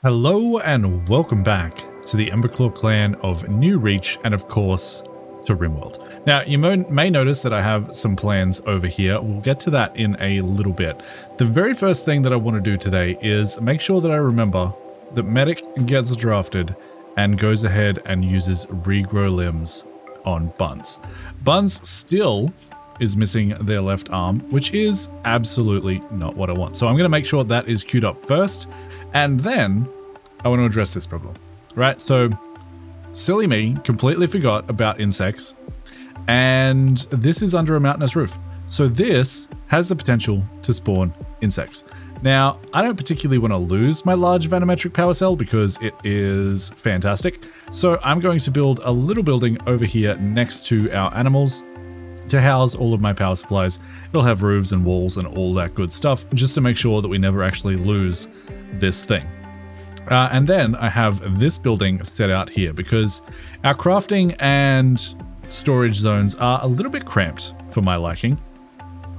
Hello and welcome back to the Emberclaw Clan of New Reach and of course to RimWorld. Now you may notice that I have some plans over here. We'll get to that in a little bit. The very first thing that I want to do today is make sure that I remember that Medic gets drafted and goes ahead and uses regrow limbs on Buns. Buns still is missing their left arm, which is absolutely not what I want. So I'm going to make sure that is queued up first. And then I want to address this problem, right? So silly me completely forgot about insects, and this is under a mountainous roof. So this has the potential to spawn insects. Now, I don't particularly want to lose my large vanometric power cell because it is fantastic. So I'm going to build a little building over here next to our animals to house all of my power supplies. It'll have roofs and walls and all that good stuff, just to make sure that we never actually lose this thing. And then I have this building set out here because our crafting and storage zones are a little bit cramped for my liking,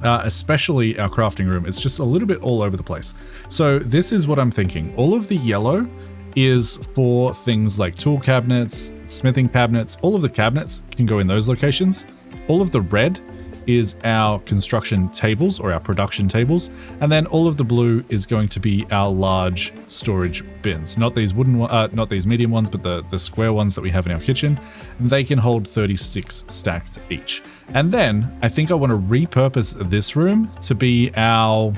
especially our crafting room. It's just a little bit all over the place. So this is what I'm thinking. All of the yellow is for things like tool cabinets, smithing cabinets. All of the cabinets can go in those locations. All of the red is our construction tables or our production tables, and then all of the blue is going to be our large storage bins. Not these wooden, not these medium ones, but the square ones that we have in our kitchen. They can hold 36 stacks each. And then I think I want to repurpose this room to be our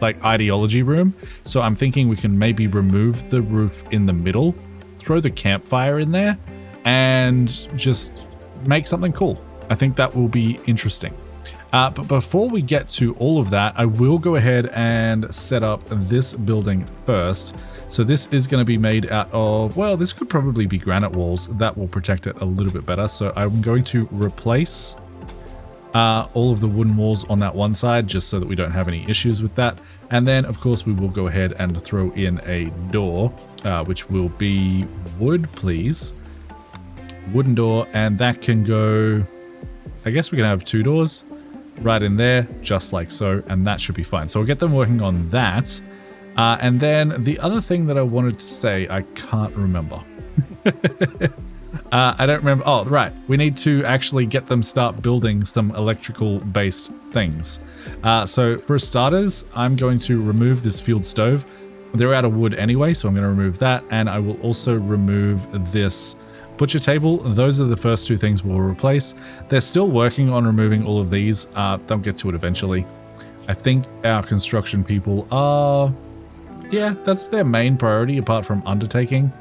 ideology room. So I'm thinking we can maybe remove the roof in the middle, throw the campfire in there, and just make something cool. I think that will be interesting. But before we get to all of that, I will go ahead and set up this building first. So this is going to be made out of, well, this could probably be granite walls. That will protect it a little bit better. So I'm going to replace all of the wooden walls on that one side, just so that we don't have any issues with that. And then, of course, we will go ahead and throw in a door, which will be wood, please. Wooden door, and that can go, I guess we can have two doors right in there, just like so, and that should be fine. So we'll get them working on that. And then the other thing that I wanted to say, I can't remember. I don't remember. Oh, right. We need to actually get them start building some electrical based things. So for starters, I'm going to remove this field stove. They're out of wood anyway, so I'm going to remove that. And I will also remove this butcher table. Those are the first two things we'll replace. They're still working on removing all of these. They'll get to it eventually. I think our construction people are, yeah, that's their main priority apart from undertaking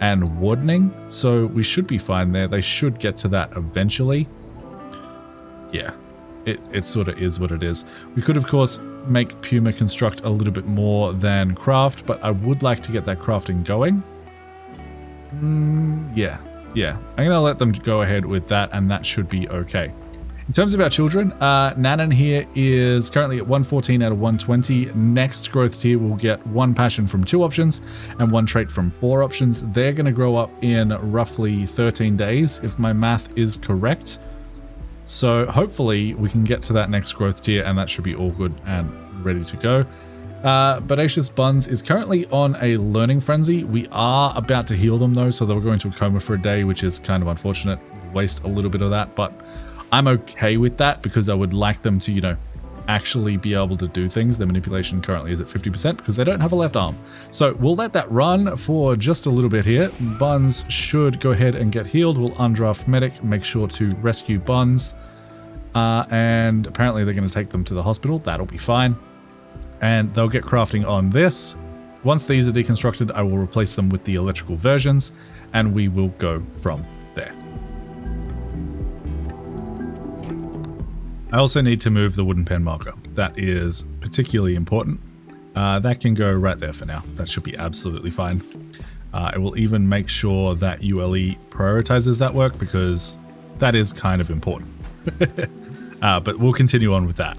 and wardening. So we should be fine there. They should get to that eventually. Yeah, it sort of is what it is. We could, of course, make Puma construct a little bit more than craft, but I would like to get that crafting going. Yeah, I'm going to let them go ahead with that, and that should be okay. In terms of our children, Nanan here is currently at 114 out of 120. Next growth tier will get 1 passion from 2 options and 1 trait from 4 options. They're going to grow up in roughly 13 days, if my math is correct. So hopefully we can get to that next growth tier, and that should be all good and ready to go. Bodacious Buns is currently on a learning frenzy. We are about to heal them though, so they were going to a coma for a day, which is kind of unfortunate. Waste a little bit of that, but I'm okay with that because I would like them to, actually be able to do things. Their manipulation currently is at 50% because they don't have a left arm. So we'll let that run for just a little bit here. Buns should go ahead and get healed. We'll undraft Medic, make sure to rescue Buns. And apparently they're going to take them to the hospital. That'll be fine. And they'll get crafting on this. Once these are deconstructed, I will replace them with the electrical versions, and we will go from there. I also need to move the wooden pen marker. That is particularly important. That can go right there for now. That should be absolutely fine. I will even make sure that ULE prioritizes that work because that is kind of important. But we'll continue on with that.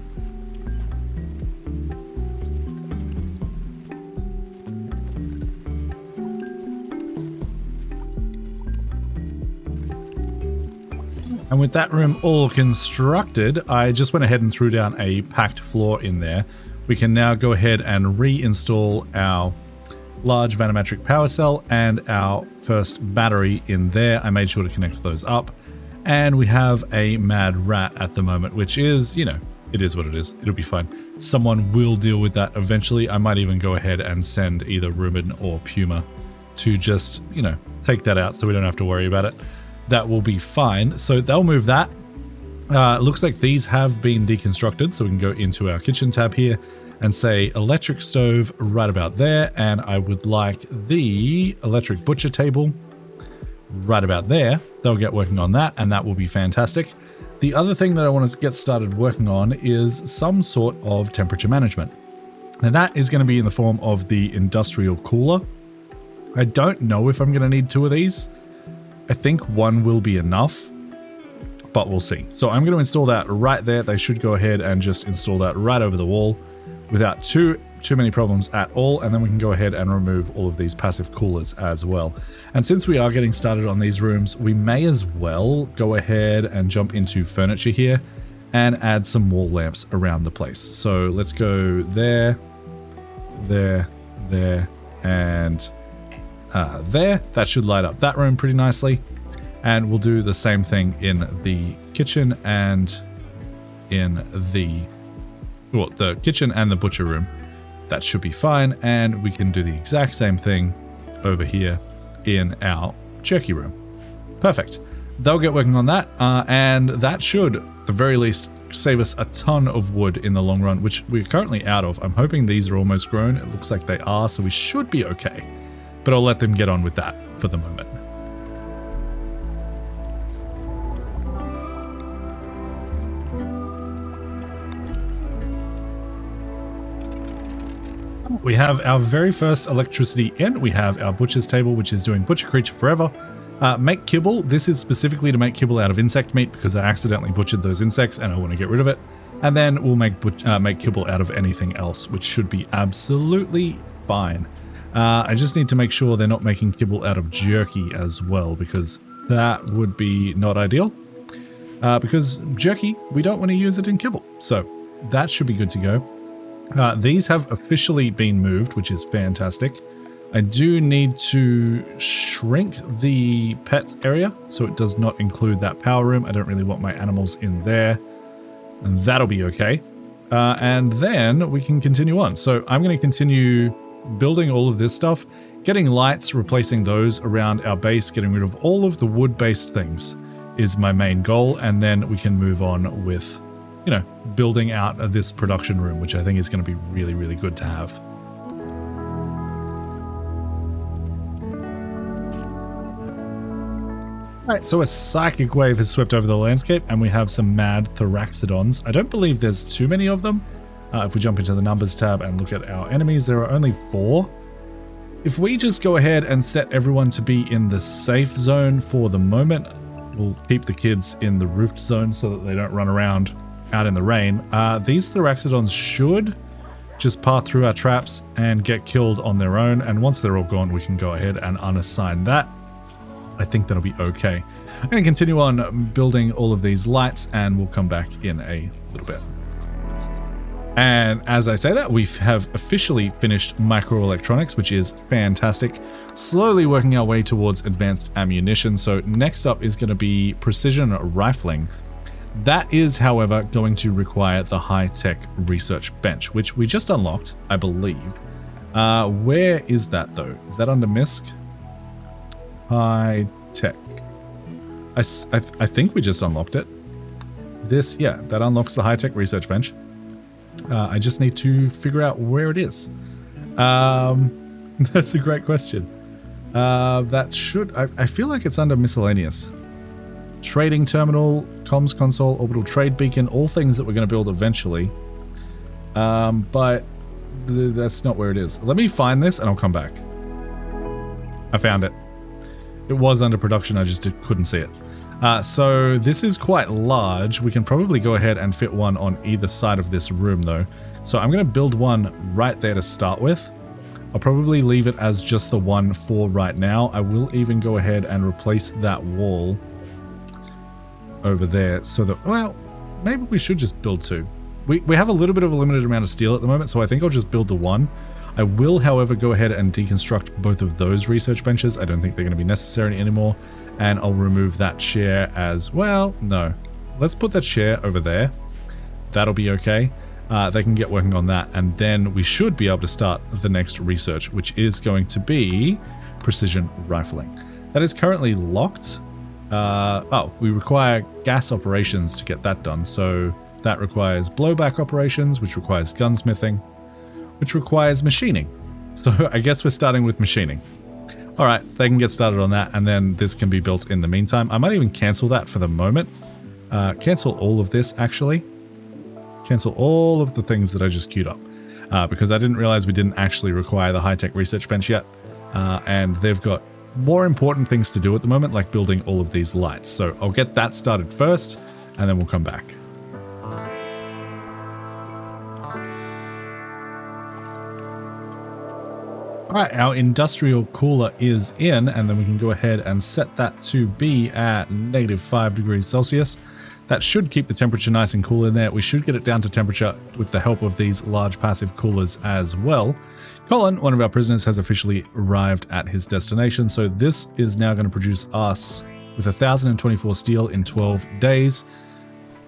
And with that room all constructed, I just went ahead and threw down a packed floor in there. We can now go ahead and reinstall our large vanometric power cell and our first battery in there. I made sure to connect those up. And we have a mad rat at the moment, which is, you know, it is what it is. It'll be fine. Someone will deal with that eventually. I might even go ahead and send either Ruben or Puma to just, you know, take that out so we don't have to worry about it. That will be fine. So they'll move that. Looks like these have been deconstructed, so we can go into our kitchen tab here and say electric stove right about there, and I would like the electric butcher table right about there. They'll get working on that, and that will be fantastic. The other thing that I want to get started working on is some sort of temperature management, and that is going to be in the form of the industrial cooler. I don't know if I'm going to need 2 of these. I think 1 will be enough, but we'll see. So I'm going to install that right there. They should go ahead and just install that right over the wall without too many problems at all, and then we can go ahead and remove all of these passive coolers as well. And since we are getting started on these rooms, we may as well go ahead and jump into furniture here and add some wall lamps around the place. So let's go there, there, there, and there. That should light up that room pretty nicely. And we'll do the same thing in the kitchen and in the kitchen and the butcher room. That should be fine. And we can do the exact same thing over here in our jerky room. Perfect. They'll get working on that. And that should, at the very least, save us a ton of wood in the long run, which we're currently out of. I'm hoping these are almost grown. It looks like they are, so we should be okay. But I'll let them get on with that for the moment. We have our very first electricity in. We have our butcher's table, which is doing butcher creature forever. Make kibble. This is specifically to make kibble out of insect meat because I accidentally butchered those insects and I want to get rid of it. And then we'll make kibble out of anything else, which should be absolutely fine. I just need to make sure they're not making kibble out of jerky as well, because that would be not ideal. Because jerky, we don't want to use it in kibble. So that should be good to go. These have officially been moved, which is fantastic. I do need to shrink the pets area so it does not include that power room. I don't really want my animals in there. And that'll be okay. And then we can continue on. So I'm going to continue building all of this stuff, getting lights, replacing those around our base, getting rid of all of the wood-based things is my main goal. And then we can move on with, you know, building out this production room, which I think is going to be really, really good to have. Alright, so a psychic wave has swept over the landscape and we have some mad Thoraxodons. I don't believe there's too many of them. If we jump into the numbers tab and look at our enemies, there are only 4. If we just go ahead and set everyone to be in the safe zone for the moment, we'll keep the kids in the roofed zone so that they don't run around out in the rain. These Thoraxodons should just pass through our traps and get killed on their own, and once they're all gone, we can go ahead and unassign that. I think that'll be okay. I'm going to continue on building all of these lights, and we'll come back in a little bit. And as I say that, we have officially finished microelectronics, which is fantastic. Slowly working our way towards advanced ammunition. So next up is going to be precision rifling. That is, however, going to require the high-tech research bench, which we just unlocked, I believe. Where is that, though? Is that under MISC? High-tech. I think we just unlocked it. This, yeah, that unlocks the high-tech research bench. I just need to figure out where it is. That's a great question. That should... I feel like it's under miscellaneous. Trading terminal, comms console, orbital trade beacon, all things that we're going to build eventually. But that's not where it is. Let me find this and I'll come back. I found it. It was under production, I just couldn't see it. So this is quite large. We can probably go ahead and fit one on either side of this room though. So I'm going to build one right there to start with. I'll probably leave it as just the one for right now. I will even go ahead and replace that wall over there so that, well, maybe we should just build 2. We have a little bit of a limited amount of steel at the moment, so I think I'll just build the one. I will, however, go ahead and deconstruct both of those research benches. I don't think they're going to be necessary anymore. And I'll remove that chair as well. No, let's put that chair over there. That'll be okay. They can get working on that. And then we should be able to start the next research, which is going to be precision rifling. That is currently locked. We require gas operations to get that done. So that requires blowback operations, which requires gunsmithing, which requires machining. So I guess we're starting with machining. All right, they can get started on that, and then this can be built in the meantime. I might even cancel that for the moment. Cancel all of this, actually. Cancel all of the things that I just queued up, because I didn't realize we didn't actually require the high-tech research bench yet. And they've got more important things to do at the moment, like building all of these lights. So I'll get that started first, and then we'll come back. All right, our industrial cooler is in, and then we can go ahead and set that to be at -5 degrees Celsius. That should keep the temperature nice and cool in there. We should get it down to temperature with the help of these large passive coolers as well. Colin, one of our prisoners, has officially arrived at his destination, so this is now going to produce us with 1,024 steel in 12 days.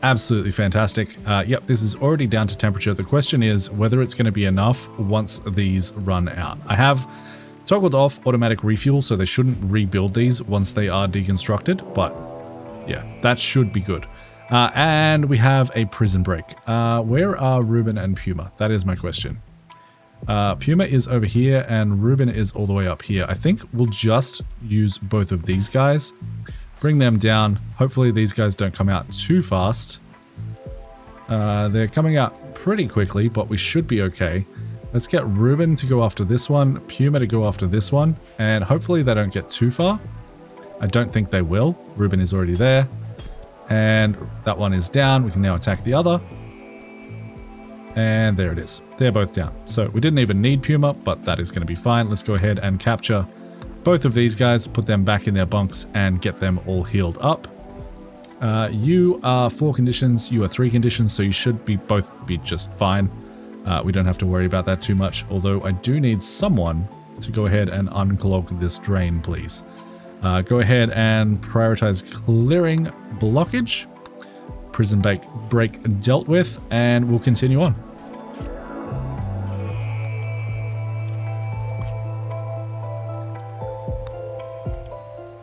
Absolutely fantastic. Yep, this is already down to temperature. The question is whether it's going to be enough once these run out. I have toggled off automatic refuel, so they shouldn't rebuild these once they are deconstructed, but yeah, that should be good. And we have a prison break. Where are Ruben and Puma? That is my question. Puma is over here and Ruben is all the way up here. I think we'll just use both of these guys. Bring them down. Hopefully these guys don't come out too fast. They're coming out pretty quickly, but we should be okay. Let's get Ruben to go after this one, Puma to go after this one, and hopefully they don't get too far. I don't think they will. Ruben is already there. And that one is down. We can now attack the other. And there it is. They're both down. So we didn't even need Puma, but that is going to be fine. Let's go ahead and capture both of these guys, put them back in their bunks, and get them all healed up. You are 4 conditions, you are 3 conditions, so you should both be just fine. We don't have to worry about that too much, although I do need someone to go ahead and unclog this drain, please. Go ahead and prioritize clearing blockage. Prison break dealt with, and we'll continue on.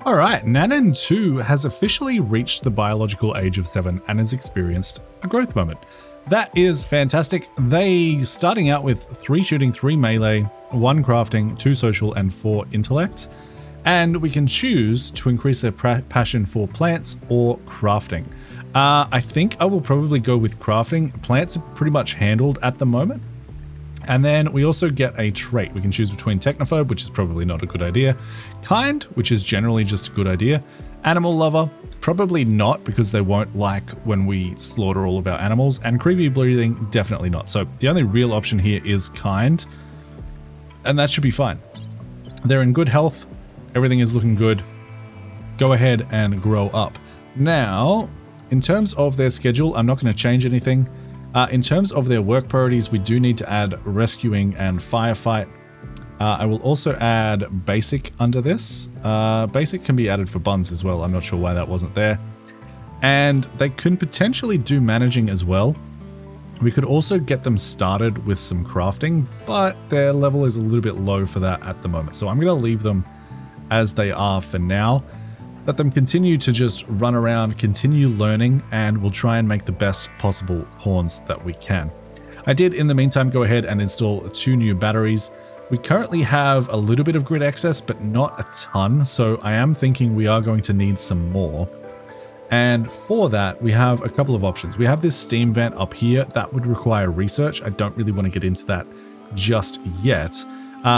All right, Nanan 2 has officially reached the biological age of 7 and has experienced a growth moment. That is fantastic. They starting out with 3 shooting, 3 melee, 1 crafting, 2 social, and 4 intellect. And we can choose to increase their passion for plants or crafting. I think I will probably go with crafting. Plants are pretty much handled at the moment. And then we also get a trait. We can choose between technophobe, which is probably not a good idea. Kind, which is generally just a good idea. Animal lover, probably not, because they won't like when we slaughter all of our animals. And creepy breathing, definitely not. So the only real option here is kind. And that should be fine. They're in good health. Everything is looking good. Go ahead and grow up. Now, in terms of their schedule, I'm not going to change anything. In terms of their work priorities, we do need to add rescuing and firefight. I will also add basic under this. Basic can be added for buns as well. I'm not sure why that wasn't there. And they can potentially do managing as well. We could also get them started with some crafting, but their level is a little bit low for that at the moment. So I'm going to leave them as they are for now. Let them continue to just run around, continue learning, and we'll try and make the best possible pawns that we can. I did, in the meantime, go ahead and install 2 new batteries. We currently have a little bit of grid excess, but not a ton, so I am thinking we are going to need some more. And for that, we have a couple of options. We have this steam vent up here. That would require research. I don't really want to get into that just yet.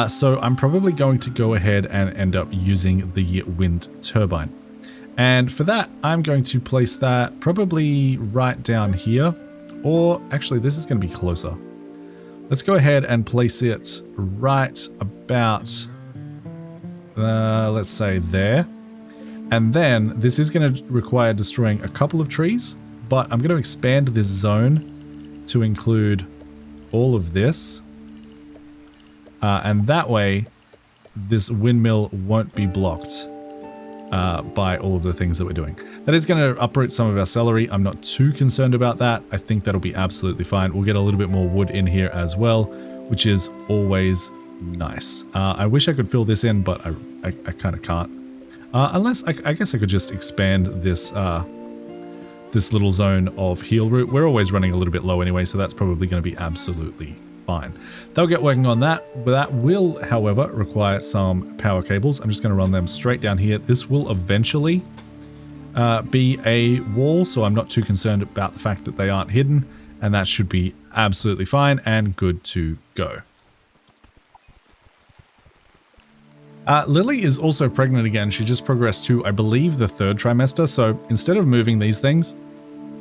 So I'm probably going to go ahead and end up using the wind turbine. And for that, I'm going to place that probably right down here. Or actually, this is going to be closer. Let's go ahead and place it right about, let's say there. And then this is going to require destroying a couple of trees, but I'm going to expand this zone to include all of this. And that way, this windmill won't be blocked by all of the things that we're doing. That is going to uproot some of our celery. I'm not too concerned about that. I think that'll be absolutely fine. We'll get a little bit more wood in here as well, which is always nice. I wish I could fill this in, but I kind of can't. Unless, I guess I could just expand this this little zone of heal root. We're always running a little bit low anyway, so that's probably going to be absolutely fine. They'll get working on that, but that will, however, require some power cables. I'm just going to run them straight down here. This will eventually be a wall, so I'm not too concerned about the fact that they aren't hidden, and that should be absolutely fine and good to go. Lily is also pregnant again. She just progressed to, I believe, the 3rd trimester. So instead of moving these things,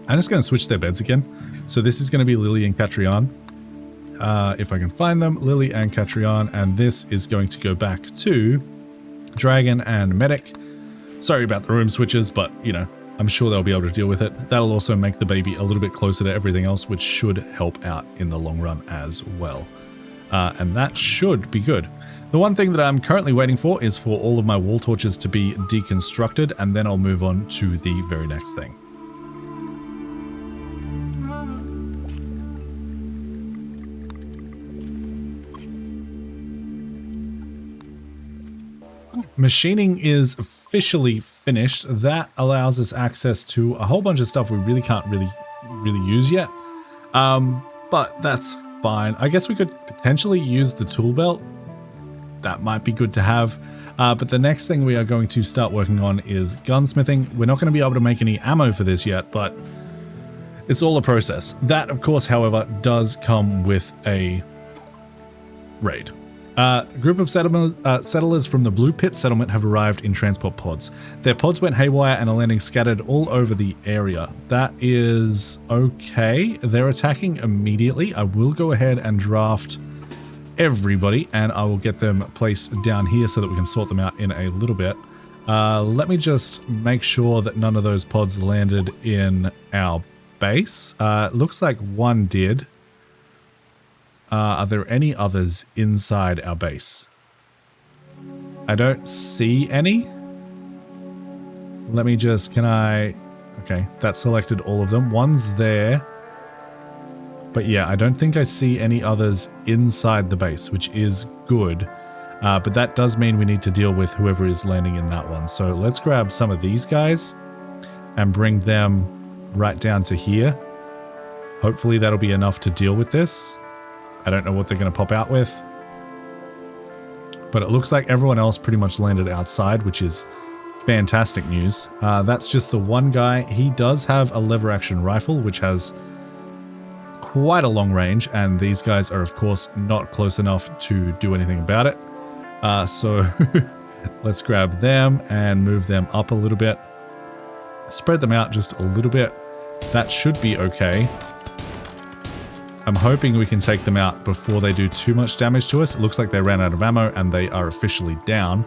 I'm just going to switch their beds again. So this is going to be Lily and Catrion. If I can find them, Lily and Catrion. And this is going to go back to Dragon and Medic. Sorry about the room switches, but, you know, I'm sure they'll be able to deal with it. That'll also make the baby a little bit closer to everything else, which should help out in the long run as well. And that should be good. The one thing that I'm currently waiting for is for all of my wall torches to be deconstructed, and then I'll move on to the very next thing. Machining is officially finished. That allows us access to a whole bunch of stuff we really can't really use yet. But that's fine. I guess we could potentially use the tool belt. That might be good to have. But the next thing we are going to start working on is gunsmithing. We're not going to be able to make any ammo for this yet, but it's all a process. That, of course, however, does come with a raid. A group of settlers from the Blue Pit settlement have arrived in transport pods. Their pods went haywire and are landing scattered all over the area. That is okay. They're attacking immediately. I will go ahead and draft everybody, and I will get them placed down here so that we can sort them out in a little bit. Let me just make sure that none of those pods landed in our base. Looks like one did. Are there any others inside our base? I don't see any. Let me just, okay, that selected all of them. One's there. But yeah, I don't think I see any others inside the base, which is good. But that does mean we need to deal with whoever is landing in that one. So let's grab some of these guys and bring them right down to here. Hopefully that'll be enough to deal with this. I don't know what they're going to pop out with. But it looks like everyone else pretty much landed outside, which is fantastic news. That's just the one guy. He does have a lever action rifle, which has quite a long range, and these guys are of course not close enough to do anything about it. So let's grab them and move them up a little bit. Spread them out just a little bit. That should be okay. I'm hoping we can take them out before they do too much damage to us. It looks like they ran out of ammo and they are officially down.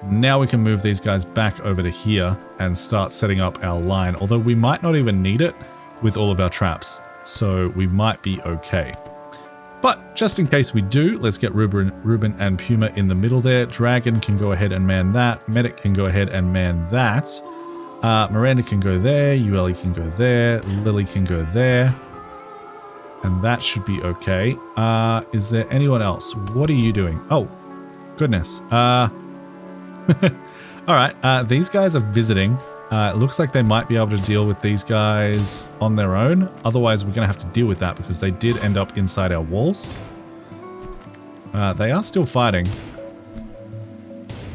Now we can move these guys back over to here and start setting up our line, although we might not even need it with all of our traps. So we might be okay. But just in case we do, let's get Ruben and Puma in the middle there. Dragon can go ahead and man that. Medic can go ahead and man that. Miranda can go there. Ueli can go there. Lily can go there. And that should be okay. Is there anyone else? What are you doing? Oh, goodness. All right. These guys are visiting. It looks like they might be able to deal with these guys on their own. Otherwise, we're going to have to deal with that because they did end up inside our walls. They are still fighting.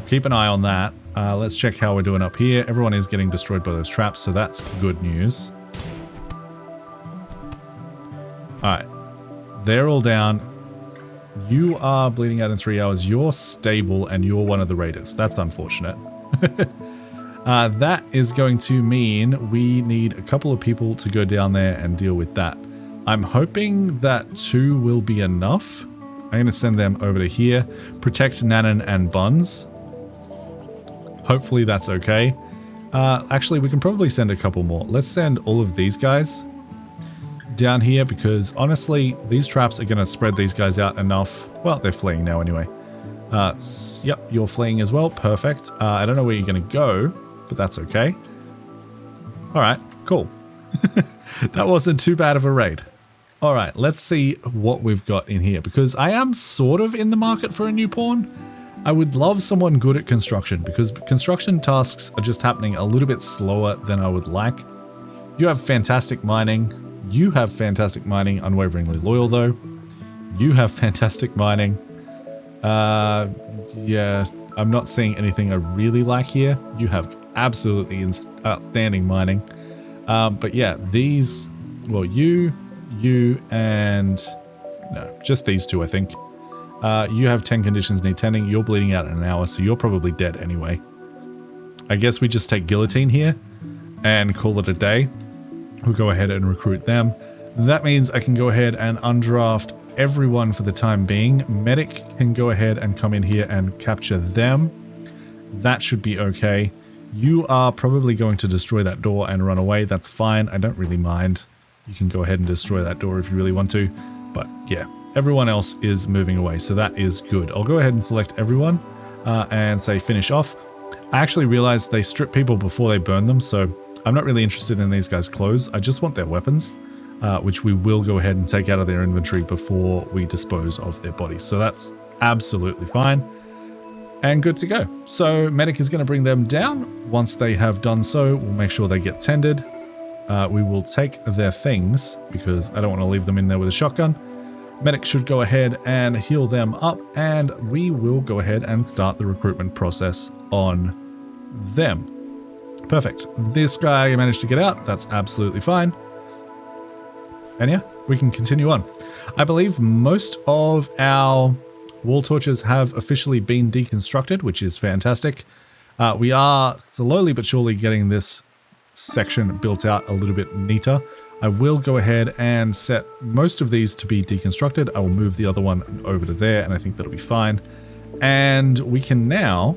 Keep an eye on that. Let's check how we're doing up here. Everyone is getting destroyed by those traps, so that's good news. Alright. They're all down. You are bleeding out in 3 hours. You're stable, and you're one of the raiders. That's unfortunate. That is going to mean we need a couple of people to go down there and deal with that. I'm hoping that 2 will be enough. I'm going to send them over to here. Protect Nanan and Buns. Hopefully that's okay. Actually, we can probably send a couple more. Let's send all of these guys down here because honestly, these traps are going to spread these guys out enough. Well, they're fleeing now anyway. Yep, you're fleeing as well. Perfect. I don't know where you're going to go, but that's okay. All right, cool. That wasn't too bad of a raid. All right, let's see what we've got in here because I am sort of in the market for a new pawn. I would love someone good at construction because construction tasks are just happening a little bit slower than I would like. You have fantastic mining. You have fantastic mining, unwaveringly loyal though. You have fantastic mining. Yeah, I'm not seeing anything I really like here. You have absolutely outstanding mining. But yeah, these, well, you, and no, just these two, I think. You have 10 conditions need tending. You're bleeding out in an hour, so you're probably dead anyway. I guess we just take guillotine here and call it a day. We'll go ahead and recruit them. That means I can go ahead and undraft everyone for the time being. Medic can go ahead and come in here and capture them. That should be okay. You are probably going to destroy that door and run away. That's fine. I don't really mind. You can go ahead and destroy that door if you really want to. But yeah, everyone else is moving away, so that is good. I'll go ahead and select everyone and say finish off. I actually realized they strip people before they burn them, so I'm not really interested in these guys' clothes. I just want their weapons, which we will go ahead and take out of their inventory before we dispose of their bodies. So that's absolutely fine and good to go. So Medic is going to bring them down. Once they have done so, we'll make sure they get tended. We will take their things because I don't want to leave them in there with a shotgun. Medic should go ahead and heal them up, and we will go ahead and start the recruitment process on them. Perfect. This guy managed to get out. That's absolutely fine. And yeah, we can continue on. I believe most of our wall torches have officially been deconstructed, which is fantastic. We are slowly but surely getting this section built out a little bit neater. I will go ahead and set most of these to be deconstructed. I will move the other one over to there, and I think that'll be fine. And we can now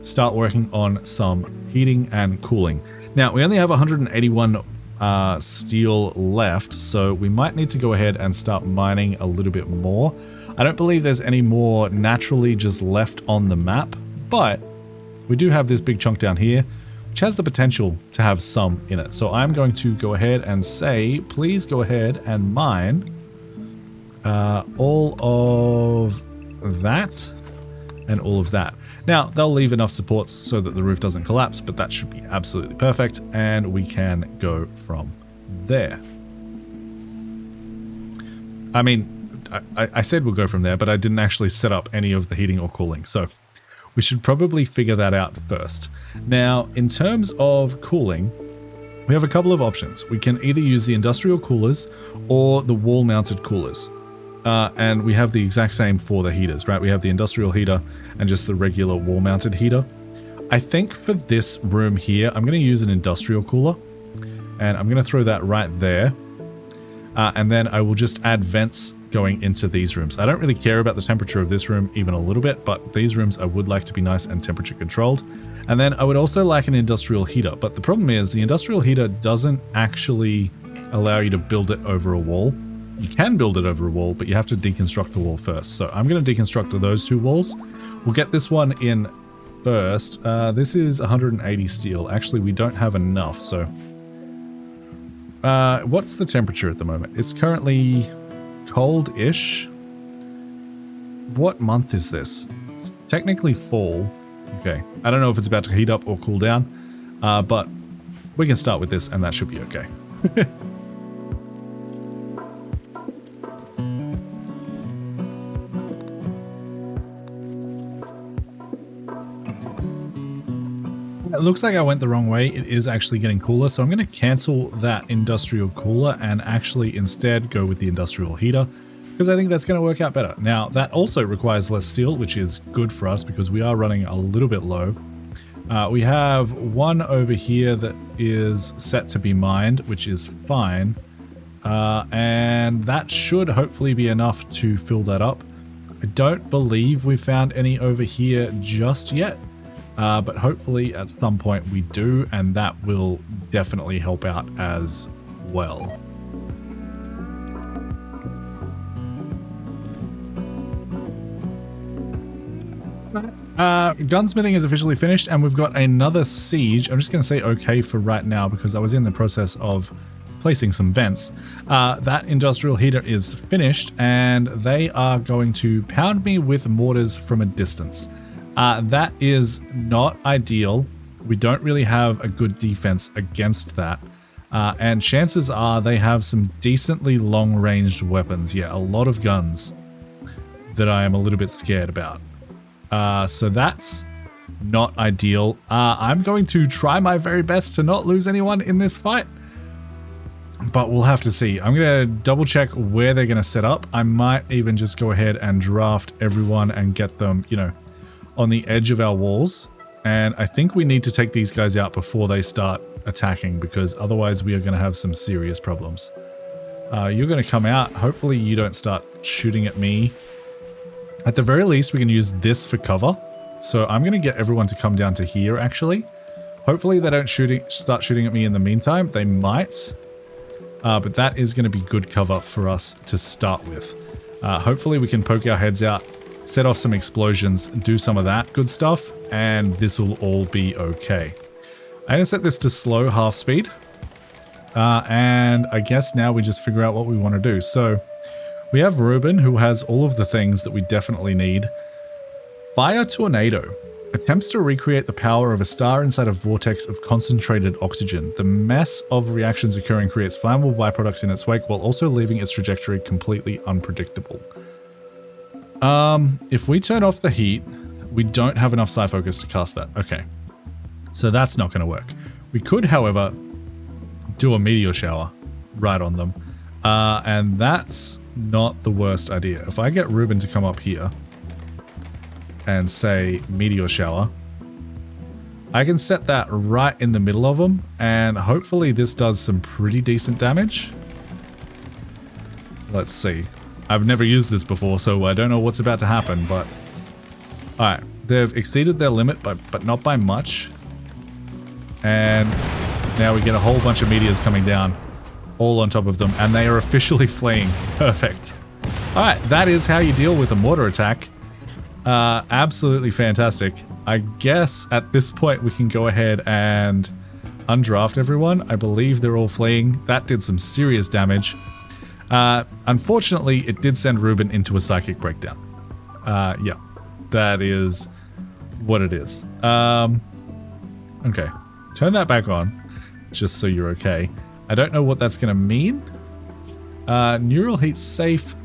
start working on some heating and cooling. Now, we only have 181 steel left, so we might need to go ahead and start mining a little bit more. I don't believe there's any more naturally just left on the map, but we do have this big chunk down here, which has the potential to have some in it. So I'm going to go ahead and say, please go ahead and mine all of that and all of that. Now, they'll leave enough supports so that the roof doesn't collapse, but that should be absolutely perfect, and we can go from there. I mean, I said we'll go from there, but I didn't actually set up any of the heating or cooling, so we should probably figure that out first. Now, in terms of cooling, we have a couple of options. We can either use the industrial coolers or the wall-mounted coolers. And we have the exact same for the heaters, right? We have the industrial heater and just the regular wall-mounted heater. I think for this room here, I'm going to use an industrial cooler. And I'm going to throw that right there. And then I will just add vents going into these rooms. I don't really care about the temperature of this room even a little bit, but these rooms I would like to be nice and temperature controlled. And then I would also like an industrial heater, but the problem is the industrial heater doesn't actually allow you to build it over a wall. You can build it over a wall, but you have to deconstruct the wall first. So I'm going to deconstruct those two walls. We'll get this one in first. This is 180 steel. Actually, we don't have enough, so what's the temperature at the moment? It's currently cold-ish. What month is this? It's technically fall. Okay, I don't know if it's about to heat up or cool down, but we can start with this and that should be okay. It looks like I went the wrong way. It is actually getting cooler, so I'm going to cancel that industrial cooler and actually instead go with the industrial heater because I think that's going to work out better. Now, that also requires less steel, which is good for us because we are running a little bit low. We have one over here that is set to be mined, which is fine. And that should hopefully be enough to fill that up. I don't believe we've found any over here just yet. But hopefully at some point we do, and that will definitely help out as well. gunsmithing is officially finished, and we've got another siege. I'm just going to say okay for right now because I was in the process of placing some vents. That industrial heater is finished, and they are going to pound me with mortars from a distance. That is not ideal. We don't really have a good defense against that. And chances are they have some decently long-ranged weapons. Yeah, a lot of guns that I am a little bit scared about. So that's not ideal. I'm going to try my very best to not lose anyone in this fight, but we'll have to see. I'm going to double check where they're going to set up. I might even just go ahead and draft everyone and get them, you know, on the edge of our walls. And I think we need to take these guys out before they start attacking, because otherwise we are going to have some serious problems. You're going to come out. Hopefully you don't start shooting at me. At the very least, we can use this for cover. So I'm going to get everyone to come down to here, actually. Hopefully they don't start shooting at me in the meantime. They might. But that is going to be good cover for us to start with. Hopefully we can poke our heads out, set off some explosions, do some of that good stuff, and this will all be okay. I'm going to set this to slow half speed. And I guess now we just figure out what we want to do. So we have Ruben, who has all of the things that we definitely need. Fire Tornado attempts to recreate the power of a star inside a vortex of concentrated oxygen. The mess of reactions occurring creates flammable byproducts in its wake while also leaving its trajectory completely unpredictable. If we turn off the heat, we don't have enough psi focus to cast that. Okay. So that's not going to work. We could, however, do a meteor shower right on them. And that's not the worst idea. If I get Ruben to come up here and say meteor shower, I can set that right in the middle of them, and hopefully this does some pretty decent damage. Let's see. I've never used this before, so I don't know what's about to happen, but alright, they've exceeded their limit, but not by much. And now we get a whole bunch of meteors coming down all on top of them, and they are officially fleeing. Perfect. Alright, that is how you deal with a mortar attack. Absolutely fantastic. I guess at this point we can go ahead and undraft everyone. I believe they're all fleeing. That did some serious damage. Unfortunately, it did send Ruben into a psychic breakdown. Yeah, that is what it is. Okay, turn that back on, just so you're okay. I don't know what that's going to mean. Neural heat safe.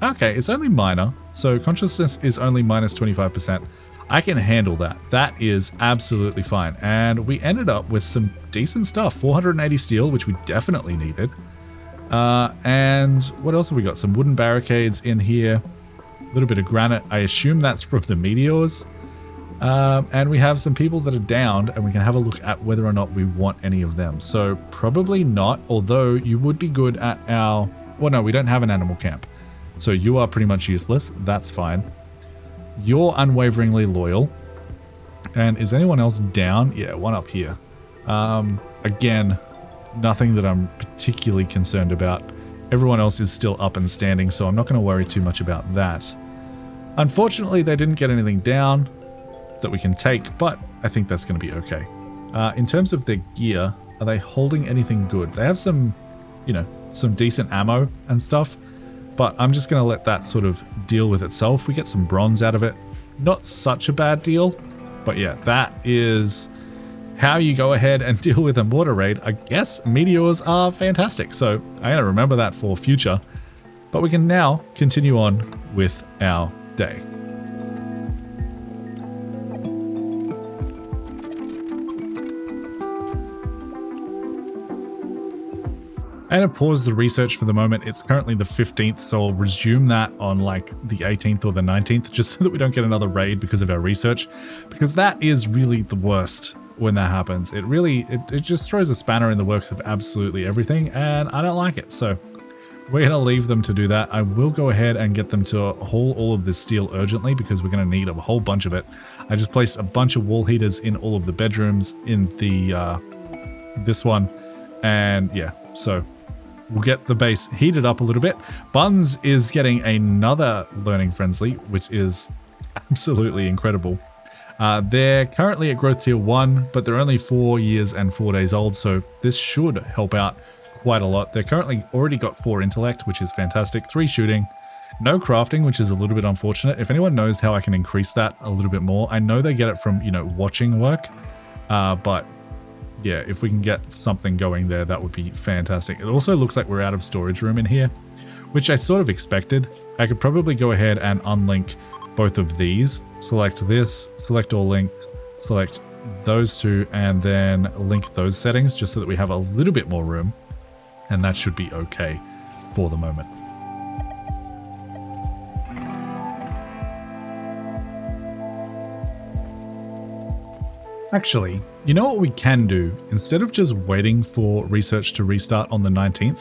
Okay, it's only minor, so consciousness is only minus 25%. I can handle that. That is absolutely fine. And we ended up with some decent stuff. 480 steel, which we definitely needed. And what else have we got? Some wooden barricades in here. A little bit of granite. I assume that's from the meteors. And we have some people that are downed, and we can have a look at whether or not we want any of them. So probably not, although you would be good at our... Well, no, we don't have an animal camp. So you are pretty much useless. That's fine. You're unwaveringly loyal. And is anyone else down? Yeah, one up here. Again, nothing that I'm particularly concerned about. Everyone else is still up and standing, so I'm not going to worry too much about that. Unfortunately, they didn't get anything down that we can take, but I think that's going to be okay. In terms of their gear, are they holding anything good? They have some, you know, some decent ammo and stuff, but I'm just going to let that sort of deal with itself. We get some bronze out of it. Not such a bad deal, but yeah, that is how you go ahead and deal with a mortar raid. I guess meteors are fantastic, so I'm going to remember that for future. But we can now continue on with our day. I'm going to pause the research for the moment. It's currently the 15th, so I'll resume that on like the 18th or the 19th, just so that we don't get another raid because of our research, because that is really the worst when that happens. It really, it just throws a spanner in the works of absolutely everything, and I don't like it. So we're going to leave them to do that. I will go ahead and get them to haul all of this steel urgently, because we're going to need a whole bunch of it. I just placed a bunch of wall heaters in all of the bedrooms in the this one, and yeah, so we'll get the base heated up a little bit. Buns is getting another learning frenzy, which is absolutely incredible. They're currently at growth tier 1, but they're only 4 years and 4 days old, so this should help out quite a lot. They're currently already got 4 intellect, which is fantastic, 3 shooting, no crafting, which is a little bit unfortunate. If anyone knows how I can increase that a little bit more, I know they get it from, you know, watching work, but yeah, if we can get something going there, that would be fantastic. It also looks like we're out of storage room in here, which I sort of expected. I could probably go ahead and unlink both of these. Select this, select all link, select those two, and then link those settings just so that we have a little bit more room. And that should be okay for the moment. Actually, you know what we can do? Instead of just waiting for research to restart on the 19th,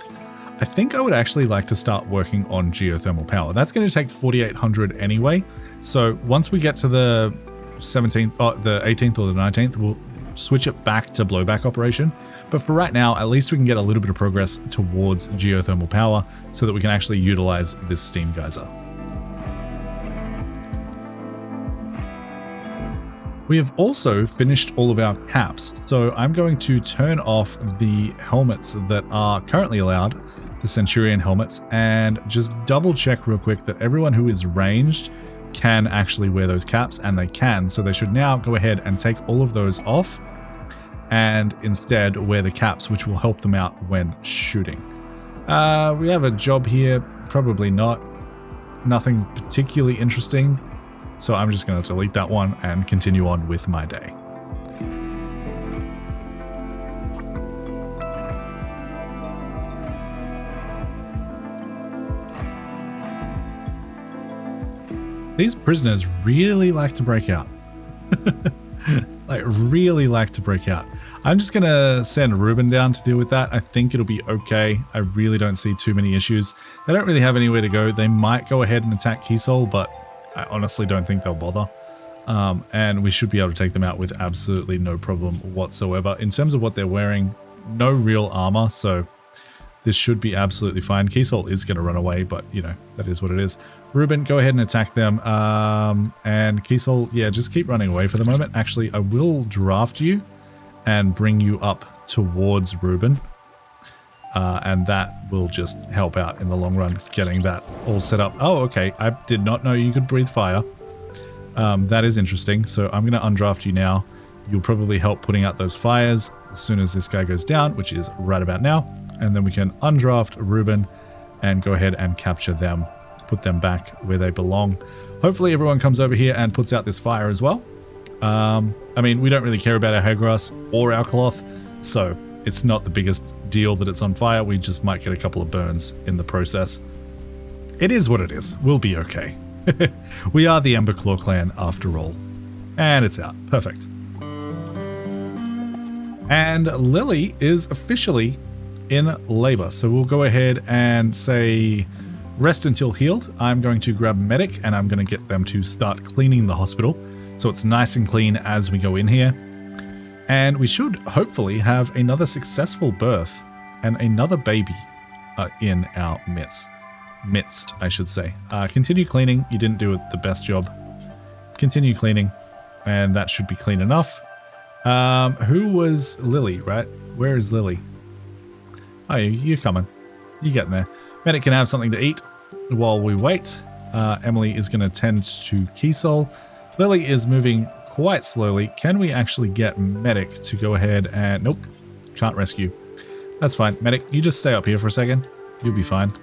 I think I would actually like to start working on geothermal power. That's going to take 4,800 anyway. So once we get to the 17th, the 18th or the 19th, we'll switch it back to blowback operation. But for right now, at least we can get a little bit of progress towards geothermal power so that we can actually utilize this steam geyser. We have also finished all of our caps, so I'm going to turn off the helmets that are currently allowed, the Centurion helmets, and just double check real quick that everyone who is ranged can actually wear those caps, and they can, so they should now go ahead and take all of those off and instead wear the caps, which will help them out when shooting. We have a job here, probably not, nothing particularly interesting. So I'm just going to delete that one and continue on with my day. These prisoners really like to break out. Like, really like to break out. I'm just going to send Ruben down to deal with that. I think it'll be okay. I really don't see too many issues. They don't really have anywhere to go. They might go ahead and attack Keysol, but I honestly don't think they'll bother. And we should be able to take them out with absolutely no problem whatsoever. In terms of what they're wearing, no real armor, so this should be absolutely fine. Keysol is going to run away, but, you know, that is what it is. Ruben, go ahead and attack them. And Keysol, yeah, just keep running away for the moment. Actually, I will draft you and bring you up towards Ruben. And that will just help out in the long run, getting that all set up. Oh, okay. I did not know you could breathe fire. That is interesting. So I'm going to undraft you now. You'll probably help putting out those fires as soon as this guy goes down, which is right about now. And then we can undraft Ruben and go ahead and capture them, put them back where they belong. Hopefully everyone comes over here and puts out this fire as well. I mean, we don't really care about our hair grass or our cloth, so it's not the biggest deal that it's on fire. We just might get a couple of burns in the process. It is what it is. We'll be okay. We are the Emberclaw Clan after all. And it's out. Perfect. And Lily is officially in labor. So we'll go ahead and say rest until healed. I'm going to grab medic and I'm going to get them to start cleaning the hospital so it's nice and clean as we go in here. And we should hopefully have another successful birth and another baby in our midst, I should say. Continue cleaning. You didn't do the best job. Continue cleaning, and that should be clean enough. Who was Lily, right? Where is Lily? Oh, you're coming. You're getting there. Medic can have something to eat while we wait. Emily is going to tend to Keysol. Lily is moving quite slowly. Can we actually get Medic to go ahead and... Nope, can't rescue. That's fine. Medic, you just stay up here for a second. You'll be fine.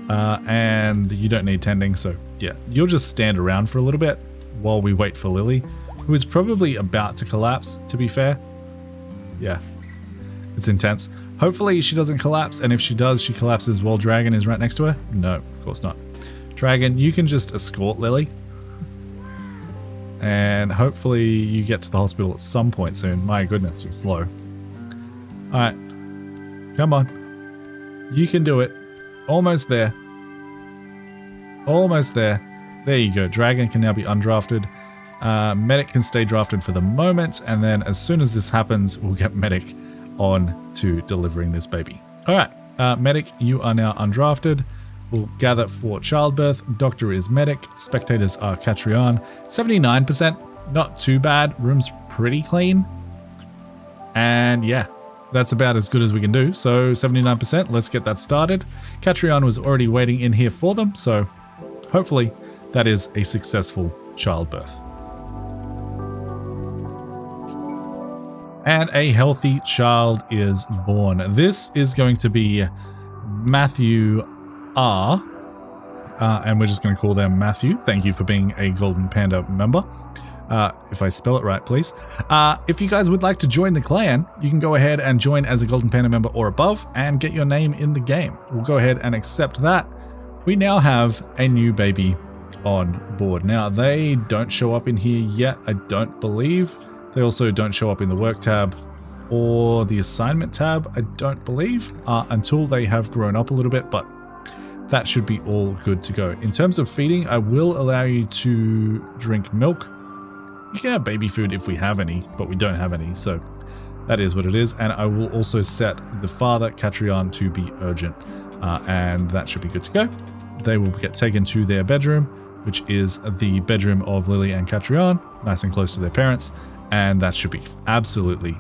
And you don't need tending, so yeah. You'll just stand around for a little bit while we wait for Lily, who is probably about to collapse, to be fair. Yeah, it's intense. Hopefully she doesn't collapse, and if she does, she collapses while Dragon is right next to her. No, of course not. Dragon, you can just escort Lily. And hopefully you get to the hospital at some point soon. My goodness, you're slow. Alright. Come on. You can do it. Almost there. Almost there. There you go. Dragon can now be undrafted. Medic can stay drafted for the moment. And then as soon as this happens, we'll get Medic on to delivering this baby. Alright. Medic, you are now undrafted. We'll gather for childbirth. Doctor is Medic. Spectators are Catrion. 79%. not too bad. Room's pretty clean. And yeah, that's about as good as we can do. So 79%, let's get that started. Catrion was already waiting in here for them, so hopefully that is a successful childbirth. And a healthy child is born. This is going to be Matthew R. And we're just going to call them Matthew. Thank you for being a Golden Panda member. If I spell it right, please. If you guys would like to join the clan, you can go ahead and join as a Golden Panda member or above and get your name in the game. We'll go ahead and accept that. We now have a new baby on board. Now, they don't show up in here yet, I don't believe. They also don't show up in the work tab or the assignment tab, I don't believe, until they have grown up a little bit, but that should be all good to go. In terms of feeding, I will allow you to drink milk. You can have baby food if we have any, but we don't have any, so that is what it is. And I will also set the father, Catrion, to be urgent, and that should be good to go. They will get taken to their bedroom, which is the bedroom of Lily and Catrion, nice and close to their parents, and that should be absolutely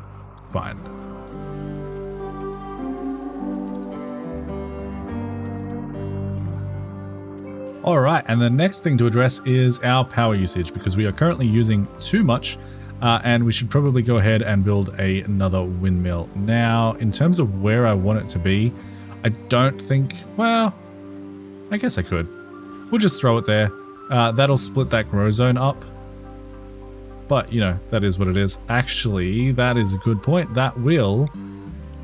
fine. All right, and the next thing to address is our power usage, because we are currently using too much, and we should probably go ahead and build another windmill. Now, in terms of where I want it to be, I don't think, well, I guess I could. We'll just throw it there. That'll split that grow zone up. But, you know, that is what it is. Actually, that is a good point. That will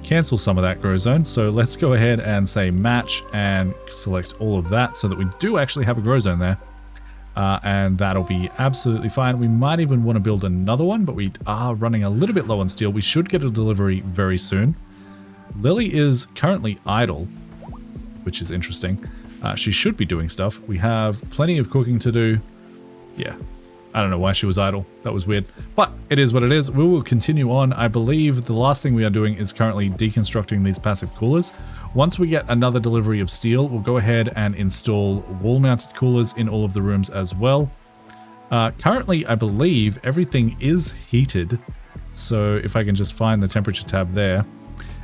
cancel some of that grow zone. So let's go ahead and say match and select all of that so that we do actually have a grow zone there. And that'll be absolutely fine. We might even want to build another one, but we are running a little bit low on steel. We should get a delivery very soon. Lily is currently idle, which is interesting. She should be doing stuff. We have plenty of cooking to do. Yeah. I don't know why she was idle. That was weird. But it is what it is. We will continue on. I believe the last thing we are doing is currently deconstructing these passive coolers. Once we get another delivery of steel, we'll go ahead and install wall-mounted coolers in all of the rooms as well. Currently, I believe everything is heated. So if I can just find the temperature tab there.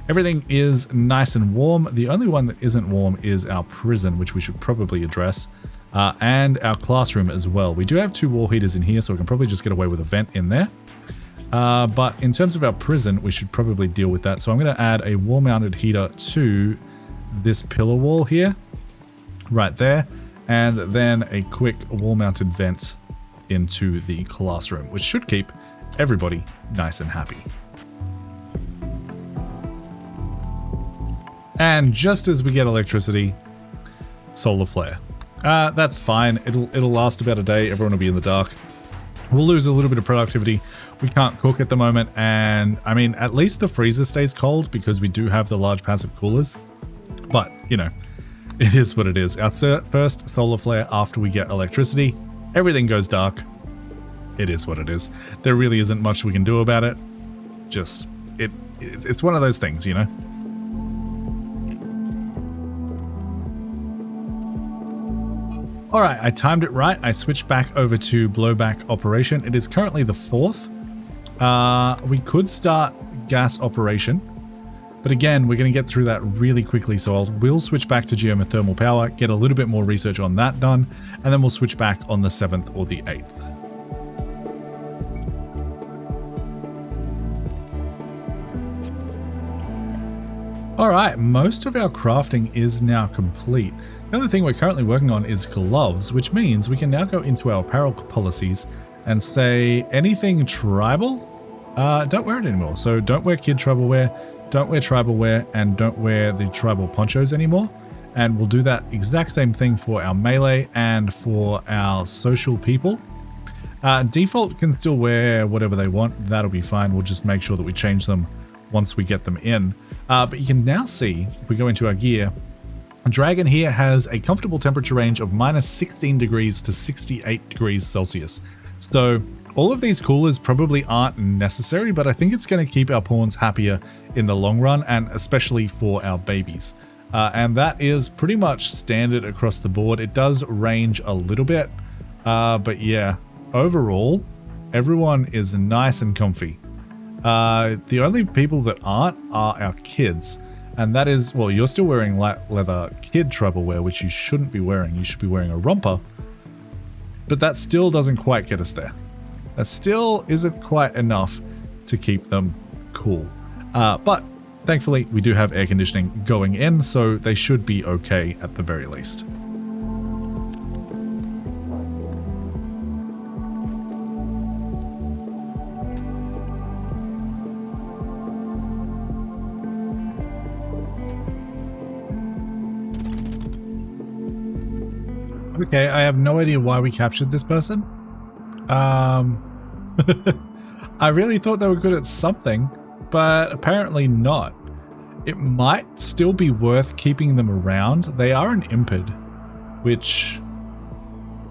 Everything is nice and warm. The only one that isn't warm is our prison, which we should probably address. And our classroom as well. We do have 2 wall heaters in here, so we can probably just get away with a vent in there. But in terms of our prison, we should probably deal with that. So I'm going to add a wall-mounted heater to this pillar wall here, right there, and then a quick wall-mounted vent into the classroom, which should keep everybody nice and happy. And just as we get electricity, solar flare. That's fine. It'll last about a day. Everyone will be in the dark. We'll lose a little bit of productivity. We can't cook at the moment, and I mean, at least the freezer stays cold because we do have the large passive coolers. But, you know, it is what it is. Our first solar flare after we get electricity, everything goes dark. It is what it is. There really isn't much we can do about it. Just, it's one of those things, you know? All right, I timed it right. I switched back over to blowback operation. It is currently the 4th. We could start gas operation, but again, we're going to get through that really quickly. So we'll switch back to geothermal power, get a little bit more research on that done, and then we'll switch back on the 7th or the 8th. All right, most of our crafting is now complete. The other thing we're currently working on is gloves, which means we can now go into our apparel policies and say anything tribal, don't wear it anymore. So don't wear kid tribal wear, don't wear tribal wear, and don't wear the tribal ponchos anymore. And we'll do that exact same thing for our melee and for our social people. Default can still wear whatever they want. That'll be fine. We'll just make sure that we change them once we get them in. But you can now see, if we go into our gear, Dragon here has a comfortable temperature range of -16 degrees to 68 degrees Celsius. So all of these coolers probably aren't necessary, but I think it's going to keep our pawns happier in the long run, and especially for our babies. And that is pretty much standard across the board. It does range a little bit, but yeah, overall, Everyone is nice and comfy. The only people that aren't are our kids. And that is, well, you're still wearing light leather kid troubleware, which you shouldn't be wearing. You should be wearing a romper. But that still doesn't quite get us there. That still isn't quite enough to keep them cool. But thankfully, we do have air conditioning going in, so they should be okay at the very least. Okay, I have no idea why we captured this person. I really thought they were good at something, but apparently not. It might still be worth keeping them around. They are an impid, which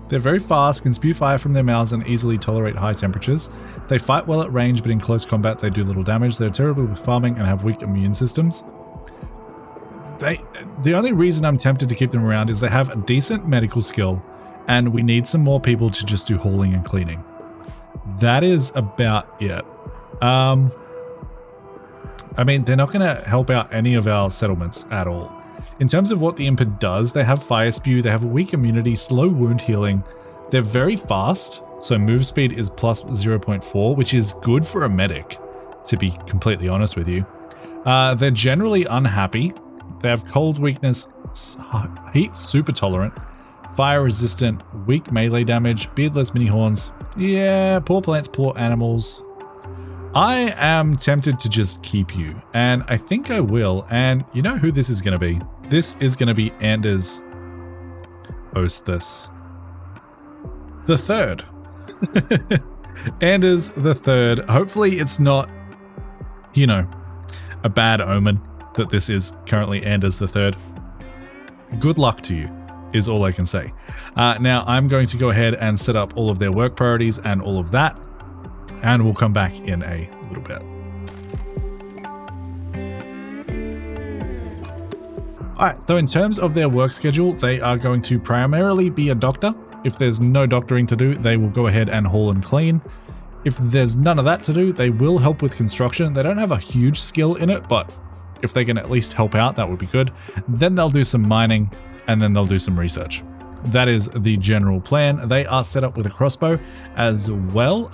they're very fast, can spew fire from their mouths and easily tolerate high temperatures. They fight well at range, but in close combat they do little damage. They're terrible with farming and have weak immune systems. The only reason I'm tempted to keep them around is they have a decent medical skill, and we need some more people to just do hauling and cleaning. That is about it. I mean, they're not going to help out any of our settlements at all. In terms of what the impid does, they have fire spew, they have a weak immunity, slow wound healing. They're very fast, so move speed is plus 0.4, which is good for a medic, to be completely honest with you. They're generally unhappy. They have cold weakness, heat super tolerant, fire resistant, weak melee damage, beardless mini horns. Yeah, poor plants, poor animals. I am tempted to just keep you, and I think I will. And you know who this is going to be? This is going to be Anders Osthus the Third. Anders the Third. Hopefully it's not, you know, a bad omen that this is currently Anders the Third. Good luck to you, is all I can say. Now I'm going to go ahead and set up all of their work priorities and all of that, and we'll come back in a little bit. Alright, so in terms of their work schedule, they are going to primarily be a doctor. If there's no doctoring to do, they will go ahead and haul and clean. If there's none of that to do, they will help with construction. They don't have a huge skill in it, but if they can at least help out, that would be good. Then they'll do some mining, and then they'll do some research. That is the general plan. They are set up with a crossbow as well,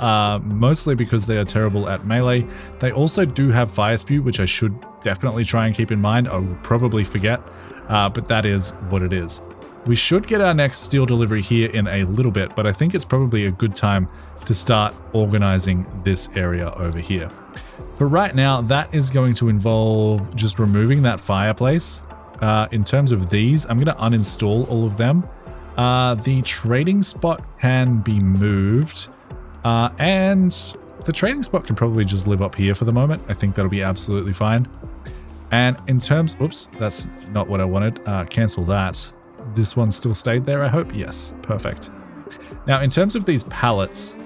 mostly because they are terrible at melee. They also do have fire spew, which I should definitely try and keep in mind. I will probably forget, but that is what it is. We should get our next steel delivery here in a little bit, but I think it's probably a good time to start organizing this area over here. For right now, that is going to involve just removing that fireplace. In terms of these, I'm going to uninstall all of them. The trading spot can be moved, and the trading spot can probably just live up here for the moment. I think that'll be absolutely fine. And in terms, oops, that's not what I wanted. Cancel that. This one still stayed there, I hope. Yes, perfect. Now, in terms of these pallets,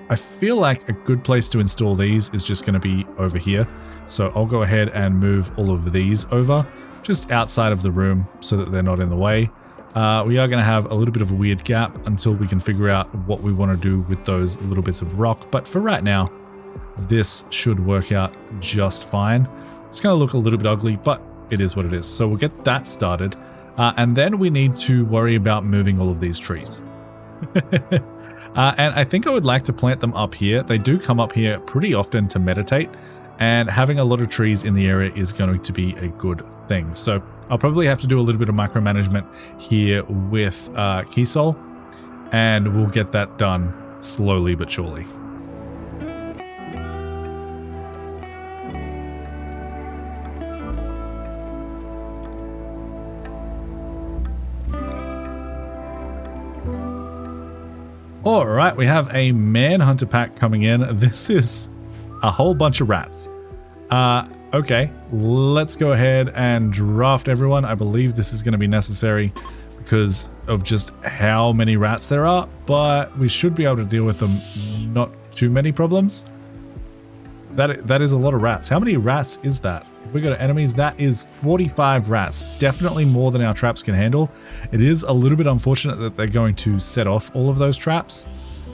I feel like a good place to install these is just going to be over here. So I'll go ahead and move all of these over just outside of the room so that they're not in the way. We are going to have a little bit of a weird gap until we can figure out what we want to do with those little bits of rock. But for right now, this should work out just fine. It's going to look a little bit ugly, but it is what it is. So we'll get that started. And then we need to worry about moving all of these trees. And I think I would like to plant them up here. They do come up here pretty often to meditate, and having a lot of trees in the area is going to be a good thing. So I'll probably have to do a little bit of micromanagement here with Keysol, and we'll get that done slowly but surely. Alright, we have a manhunter pack coming in. This is a whole bunch of rats. Okay, let's go ahead and draft everyone. I believe this is going to be necessary because of just how many rats there are, but we should be able to deal with them. Not too many problems. That is a lot of rats. How many rats is that? If we go to enemies, that is 45 rats. Definitely more than our traps can handle. It is a little bit unfortunate that they're going to set off all of those traps.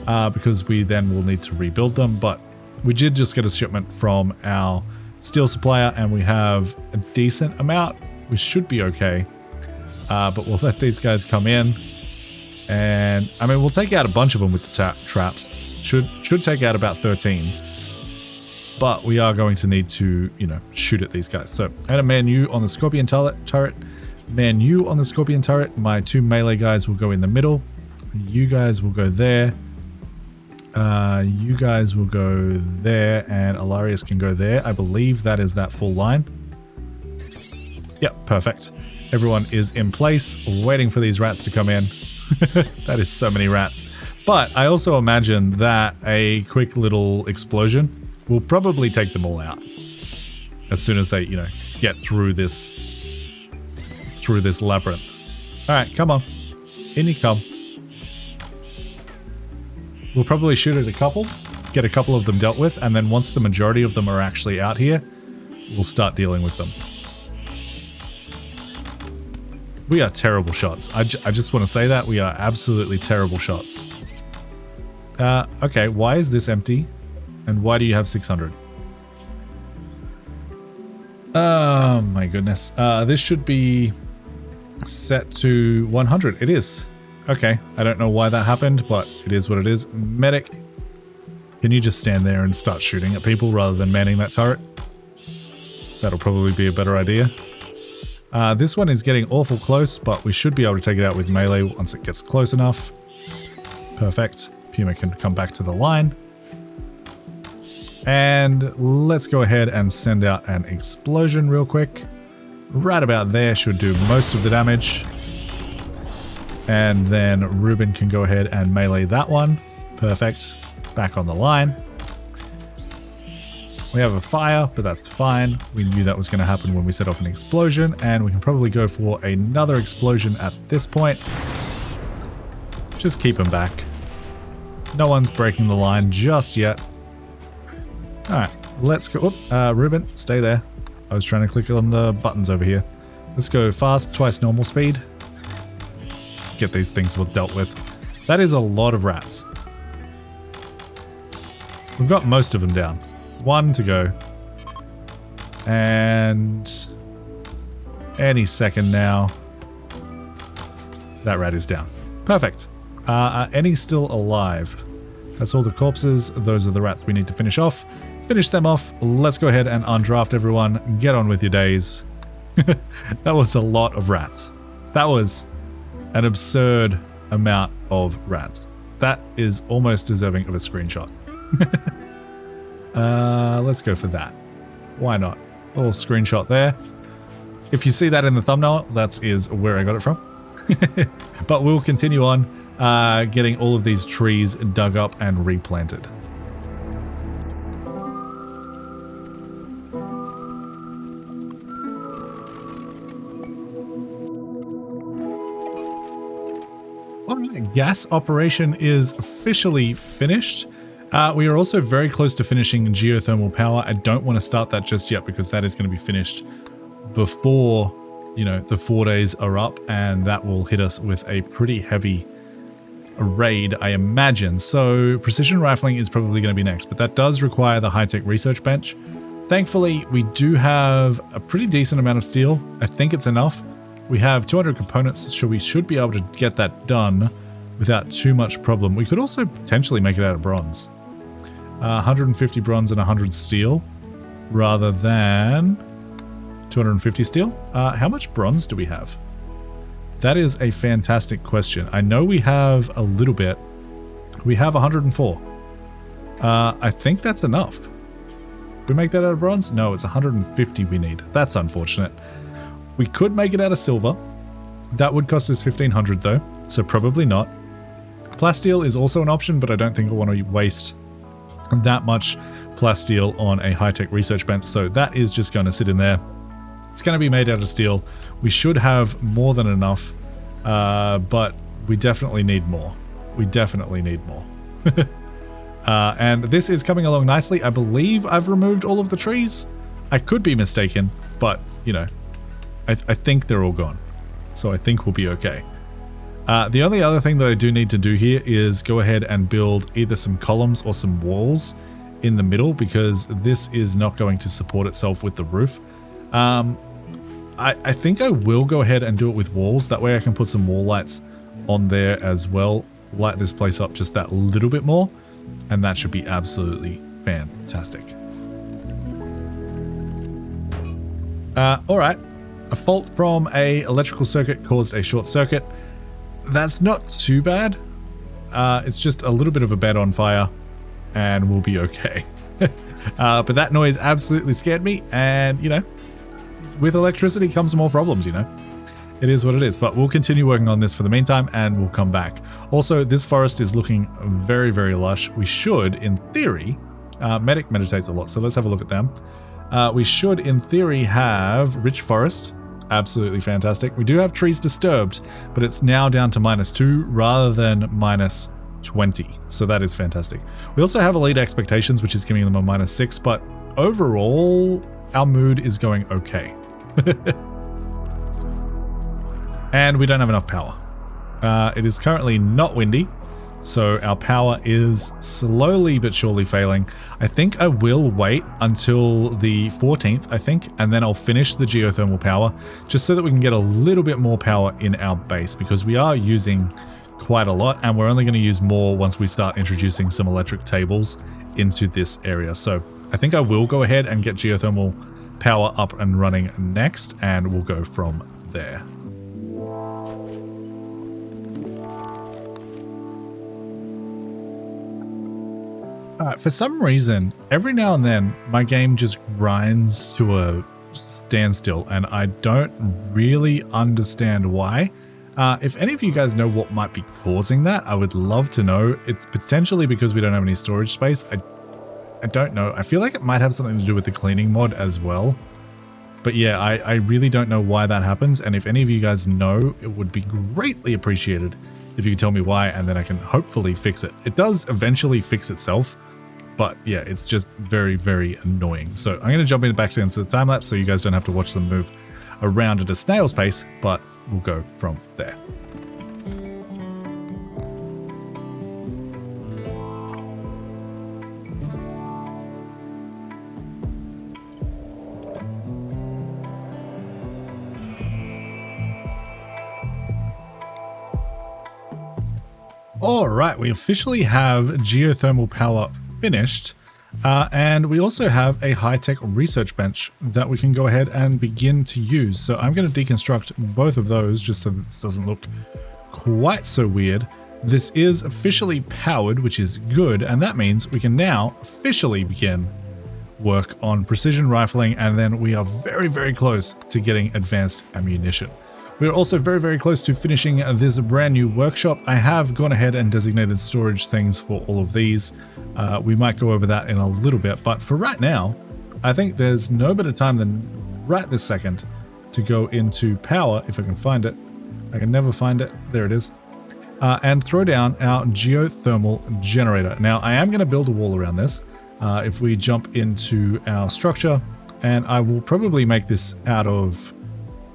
because we then will need to rebuild them. But we did just get a shipment from our steel supplier, and we have a decent amount. We should be okay. But we'll let these guys come in. And, I mean, we'll take out a bunch of them with the traps. Should take out about 13. But we are going to need to, you know, shoot at these guys. So, add a man you on the Scorpion turret. Man you on the Scorpion turret. My 2 melee guys will go in the middle. You guys will go there. You guys will go there. And Alarius can go there. I believe that is that full line. Yep, perfect. Everyone is in place, waiting for these rats to come in. That is so many rats. But I also imagine that a quick little explosion will probably take them all out as soon as they, you know, get through this labyrinth. All right, come on. In you come. We'll probably shoot at a couple, get a couple of them dealt with, and then once the majority of them are actually out here, we'll start dealing with them. We are terrible shots. I just want to say that. We are absolutely terrible shots. Okay, why is this empty? And why do you have 600? Oh my goodness. This should be set to 100. It is. Okay, I don't know why that happened, but it is what it is. Medic, can you just stand there and start shooting at people rather than manning that turret? That'll probably be a better idea. This one is getting awful close, but we should be able to take it out with melee once it gets close enough. Perfect. Puma can come back to the line. And let's go ahead and send out an explosion real quick. Right about there should do most of the damage. And then Ruben can go ahead and melee that one. Perfect. Back on the line. We have a fire, but that's fine. We knew that was going to happen when we set off an explosion, and we can probably go for another explosion at this point. Just keep them back. No one's breaking the line just yet. Alright, let's go. Ruben, stay there. I was trying to click on the buttons over here. Let's go fast, twice normal speed. Get these things dealt with. That is a lot of rats. We've got most of them down. 1 to go. And any second now. That rat is down. Perfect. Are any still alive? That's all the corpses. Those are the rats we need to finish off. Finish them off. Let's go ahead and undraft everyone. Get on with your days. That was a lot of rats. That was an absurd amount of rats. That is almost deserving of a screenshot. Let's go for that. Why not? A little screenshot there. If you see that in the thumbnail, that is where I got it from. But we'll continue on getting all of these trees dug up and replanted. Alright, gas operation is officially finished. We are also very close to finishing geothermal power. I don't want to start that just yet because that is going to be finished before, you know, the 4 days are up, and that will hit us with a pretty heavy raid, I imagine. So precision rifling is probably going to be next, but that does require the high-tech research bench. Thankfully, we do have a pretty decent amount of steel. I think it's enough. We have 200 components, so we should be able to get that done without too much problem. We could also potentially make it out of bronze. 150 bronze and 100 steel rather than 250 steel. How much bronze do we have? That is a fantastic question. I know we have a little bit. We have 104. I think that's enough. We make that out of bronze? No, it's 150 we need. That's unfortunate. We could make it out of silver. That would cost us 1500 though, so probably not. Plasteel is also an option, but I don't think I want to waste that much plasteel on a high-tech research bench, so that is just going to sit in there. It's going to be made out of steel. We should have more than enough, but we definitely need more. We definitely need more. And this is coming along nicely. I believe I've removed all of the trees. I could be mistaken, but, you know, I think they're all gone. So I think we'll be okay. The only other thing that I do need to do here is go ahead and build either some columns or some walls in the middle, because this is not going to support itself with the roof. I think I will go ahead and do it with walls. That way I can put some wall lights on there as well, light this place up just that little bit more, and that should be absolutely fantastic. All right, a fault from a electrical circuit caused a short circuit. That's not too bad. It's just a little bit of a bed on fire and we'll be okay. But that noise absolutely scared me, and you know, with electricity comes more problems, you know. It is what it is, but we'll continue working on this for the meantime and we'll come back. Also, this forest is looking very, very lush. We should, in theory, Medic meditates a lot, so let's have a look at them. We should, in theory, have rich forest. Absolutely fantastic. We do have trees disturbed, but it's now down to -2 rather than -20. So that is fantastic. We also have elite expectations, which is giving them a -6, but overall, our mood is going okay. And we don't have enough power. It is currently not windy, so our power is slowly but surely failing. I think I will wait until the 14th, I think, and then I'll finish the geothermal power, just so that we can get a little bit more power in our base, because we are using quite a lot, and we're only going to use more once we start introducing some electric tables into this area. So I think I will go ahead and get geothermal power up and running next, and we'll go from there. Alright, for some reason, every now and then, my game just grinds to a standstill, and I don't really understand why. If any of you guys know what might be causing that, I would love to know. It's potentially because we don't have any storage space. I don't know. I feel like it might have something to do with the cleaning mod as well. But yeah, I really don't know why that happens, and if any of you guys know, it would be greatly appreciated if you could tell me why, and then I can hopefully fix it. It does eventually fix itself, but yeah, it's just very, very annoying. So I'm going to jump back into the time lapse so you guys don't have to watch them move around at a snail's pace, but we'll go from there. All right, we officially have geothermal power finished, and we also have a high-tech research bench that we can go ahead and begin to use. So I'm going to deconstruct both of those just so this doesn't look quite so weird. This is officially powered, which is good, and that means we can now officially begin work on precision rifling, and then we are very, very close to getting advanced ammunition. We're also very, very close to finishing this brand new workshop. I have gone ahead and designated storage things for all of these. We might go over that in a little bit, but for right now, I think there's no better time than right this second to go into power, if I can find it. I can never find it. There it is. And throw down our geothermal generator. Now, I am going to build a wall around this. If we jump into our structure, and I will probably make this out of...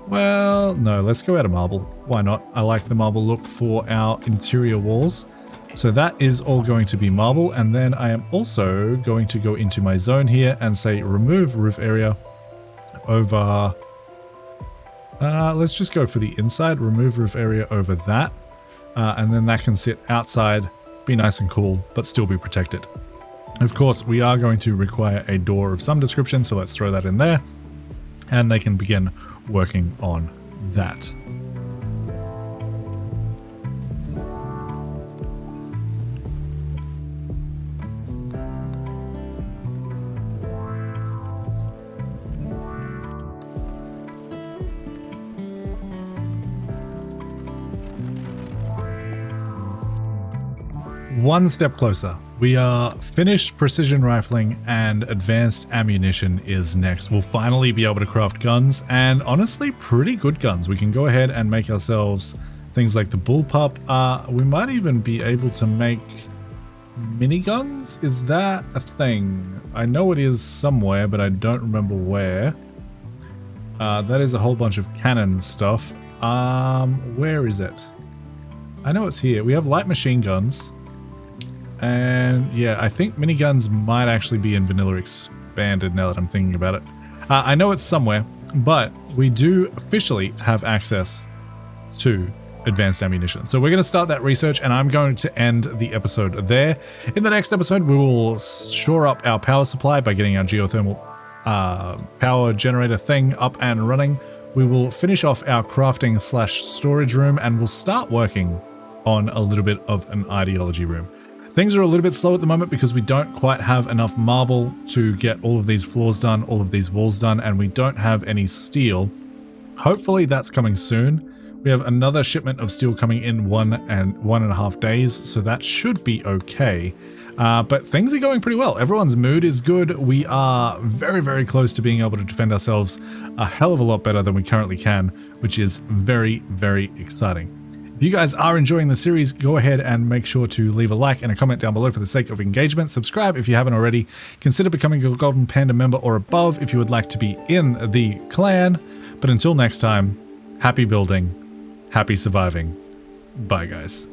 Well, no, let's go out of marble. Why not? I like the marble look for our interior walls. So that is all going to be marble. And then I am also going to go into my zone here and say remove roof area over... let's just go for the inside. Remove roof area over that. And then that can sit outside, be nice and cool, but still be protected. Of course, we are going to require a door of some description, so let's throw that in there. And they can begin working on that. One step closer. We are finished precision rifling, and advanced ammunition is next. We'll finally be able to craft guns, and honestly, pretty good guns. We can go ahead and make ourselves things like the bullpup. We might even be able to make miniguns. Is that a thing? I know it is somewhere, but I don't remember where. That is a whole bunch of cannon stuff. Where is it? I know it's here. We have light machine guns. And yeah, I think miniguns might actually be in vanilla expanded now that I'm thinking about it. I know it's somewhere, but we do officially have access to advanced ammunition. So we're going to start that research, and I'm going to end the episode there. In the next episode, we will shore up our power supply by getting our geothermal power generator thing up and running. We will finish off our crafting / storage room, and we'll start working on a little bit of an ideology room. Things are a little bit slow at the moment because we don't quite have enough marble to get all of these floors done, all of these walls done, and we don't have any steel. Hopefully that's coming soon. We have another shipment of steel coming in 1.5 days, so that should be okay. But things are going pretty well. Everyone's mood is good. We are very, very close to being able to defend ourselves a hell of a lot better than we currently can, which is very, very exciting. If you guys are enjoying the series, go ahead and make sure to leave a like and a comment down below for the sake of engagement. Subscribe if you haven't already. Consider becoming a Golden Panda member or above if you would like to be in the clan. But until next time, happy building, happy surviving. Bye, guys.